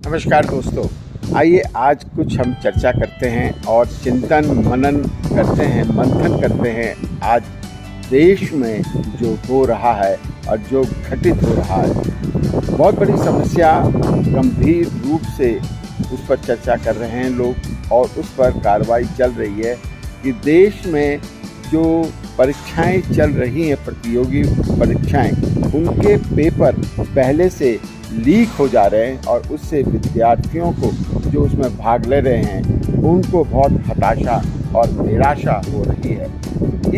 नमस्कार दोस्तों, आइए आज कुछ हम चर्चा करते हैं और चिंतन मनन करते हैं, मंथन करते हैं आज देश में जो हो रहा है और जो घटित हो रहा है। बहुत बड़ी समस्या, गंभीर रूप से उस पर चर्चा कर रहे हैं लोग और उस पर कार्रवाई चल रही है कि देश में जो परीक्षाएं चल रही हैं, प्रतियोगी परीक्षाएं, उनके पेपर पहले से लीक हो जा रहे हैं और उससे विद्यार्थियों को जो उसमें भाग ले रहे हैं उनको बहुत हताशा और निराशा हो रही है।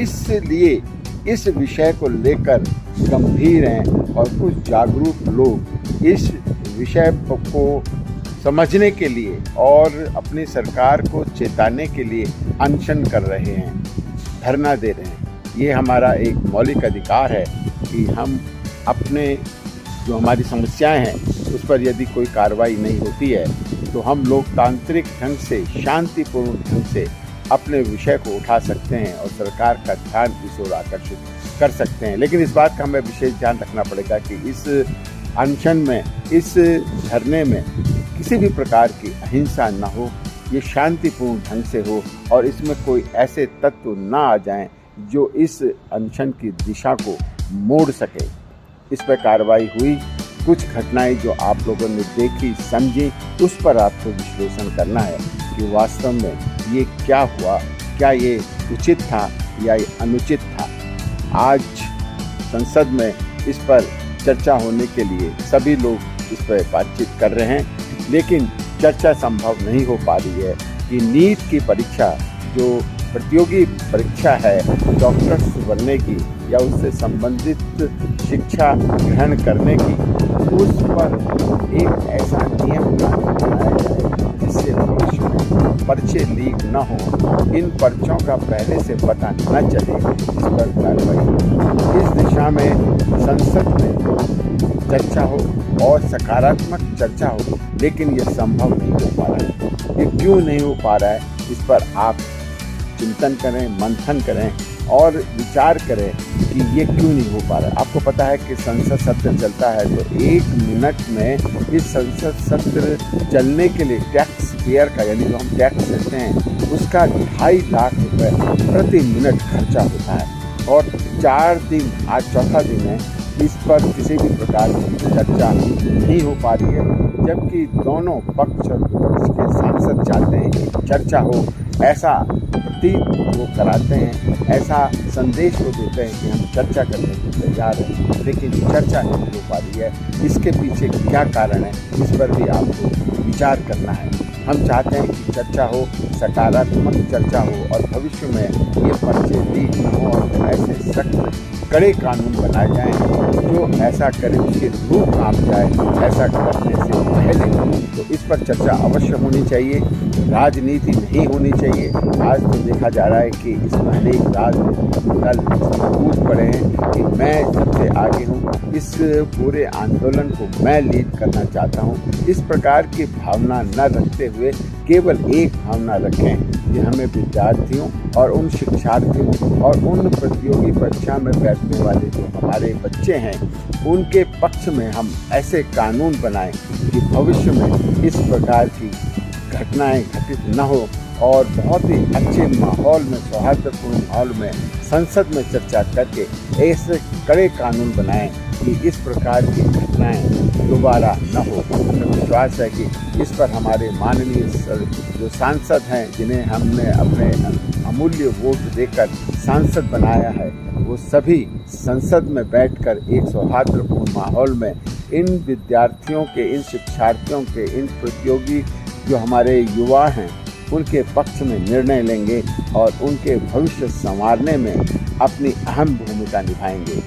इसलिए इस विषय को लेकर गंभीर हैं और कुछ जागरूक लोग इस विषय को समझने के लिए और अपनी सरकार को चेताने के लिए अनशन कर रहे हैं, धरना दे रहे हैं। ये हमारा एक मौलिक अधिकार है कि हम अपने जो हमारी समस्याएं हैं उस पर यदि कोई कार्रवाई नहीं होती है तो हम लोकतांत्रिक ढंग से, शांतिपूर्ण ढंग से अपने विषय को उठा सकते हैं और सरकार का ध्यान इस ओर आकर्षित कर सकते हैं। लेकिन इस बात का हमें विशेष ध्यान रखना पड़ेगा कि इस अनशन में, इस धरने में किसी भी प्रकार की अहिंसा न हो, ये शांतिपूर्ण ढंग से हो और इसमें कोई ऐसे तत्व ना आ जाएं जो इस अनशन की दिशा को मोड़ सके। इस पर कार्रवाई हुई, कुछ घटनाएं जो आप लोगों ने देखी, समझी, उस पर आपको विश्लेषण करना है कि वास्तव में ये क्या हुआ, क्या ये उचित था या ये अनुचित था। आज संसद में इस पर चर्चा होने के लिए सभी लोग इस पर बातचीत कर रहे हैं, लेकिन चर्चा संभव नहीं हो पा रही है कि नीट की परीक्षा, जो प्रतियोगी परीक्षा है डॉक्टर्स बनने की या उससे संबंधित शिक्षा ग्रहण करने की, उस पर एक ऐसा नियम बनाया जाए जिससे भविष्य में पर्चे लीक न हो, इन पर्चों का पहले से पता न चले। इस पर कार्रवाई, इस दिशा में संसद में चर्चा हो और सकारात्मक चर्चा हो, लेकिन ये संभव नहीं हो पा रहा है। ये क्यों नहीं हो पा रहा है, इस पर आप चिंतन करें, मंथन करें और विचार करें कि ये क्यों नहीं हो पा रहा है। आपको पता है कि संसद सत्र चलता है तो 1 मिनट में इस संसद सत्र चलने के लिए टैक्स पेयर का, यानी जो हम टैक्स देते हैं, उसका 2.5 लाख रुपए प्रति मिनट खर्चा होता है और 4 दिन, आज चौथा दिन है, इस पर किसी भी प्रकार की चर्चा नहीं हो पा रही है। जबकि दोनों पक्ष और विपक्ष के सांसद चाहते हैं कि चर्चा हो, ऐसा प्रतीत वो कराते हैं, ऐसा संदेश वो देते हैं कि हम चर्चा करने को तैयार हैं, लेकिन चर्चा नहीं हो पा रही है। इसके पीछे क्या कारण है, इस पर भी आपको विचार करना है। हम चाहते हैं कि चर्चा हो, सकारात्मक चर्चा हो और भविष्य में ये पर्चे लीक न हो और ऐसे सख्त कड़े कानून बनाए जाएं जो ऐसा करे उसके रूप कांप जाए। ऐसा करने से पहले तो इस पर चर्चा अवश्य होनी चाहिए, राजनीति नहीं होनी चाहिए। आज तो देखा जा रहा है कि इसमें अनेक राजनीतिक दल कूद पड़े हैं कि मैं सबसे आगे हूँ, इस पूरे आंदोलन को मैं लीड करना चाहता हूँ। इस प्रकार की भावना न रखते हुए केवल एक भावना रखें कि हमें विद्यार्थियों और उन शिक्षार्थियों और उन प्रतियोगी परीक्षा में बैठने वाले जो हमारे बच्चे हैं, उनके पक्ष में हम ऐसे कानून बनाएं कि भविष्य में इस प्रकार की घटनाएं घटित न हो और बहुत ही अच्छे माहौल में, सौहार्दपूर्ण माहौल में संसद में चर्चा करके ऐसे कड़े कानून बनाएं कि इस प्रकार की घटनाएं दोबारा न हो। मुझे विश्वास है कि इस पर हमारे माननीय जो सांसद हैं, जिन्हें हमने अपने अमूल्य वोट देकर सांसद बनाया है, वो सभी संसद में बैठकर एक सौहार्दपूर्ण माहौल में इन विद्यार्थियों के, इन शिक्षार्थियों के, इन प्रतियोगी जो हमारे युवा हैं, उनके पक्ष में निर्णय लेंगे और उनके भविष्य संवारने में अपनी अहम भूमिका निभाएंगे।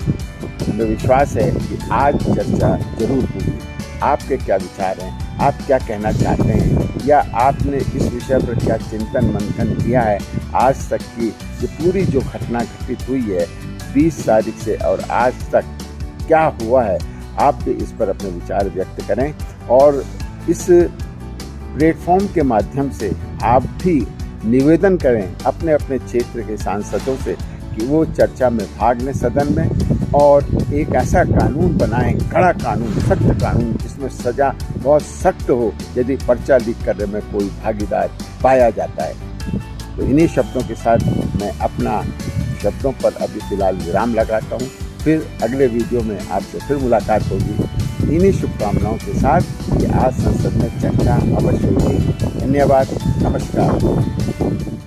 मुझे विश्वास है कि आज चर्चा जरूर होगी। आपके क्या विचार हैं, आप क्या कहना चाहते हैं, या आपने इस विषय पर क्या चिंतन मंथन किया है आज तक की ये पूरी जो घटना घटित हुई है 20 तारीख से और आज तक क्या हुआ है। आप भी इस पर अपने विचार व्यक्त करें और इस प्लेटफॉर्म के माध्यम से आप भी निवेदन करें अपने अपने क्षेत्र के सांसदों से कि वो चर्चा में भाग लें सदन में और एक ऐसा कानून बनाएं, कड़ा कानून, सख्त कानून, जिसमें सज़ा बहुत सख्त हो यदि पर्चा लीक करने में कोई भागीदार पाया जाता है। तो इन्हीं शब्दों के साथ मैं अपना शब्दों पर अभी फ़िलहाल विराम लगाता हूँ। फिर अगले वीडियो में आपसे फिर मुलाकात होगी। इन्हीं शुभकामनाओं के साथ कि आज संसद में चर्चा अवश्य होगी। धन्यवाद, नमस्कार।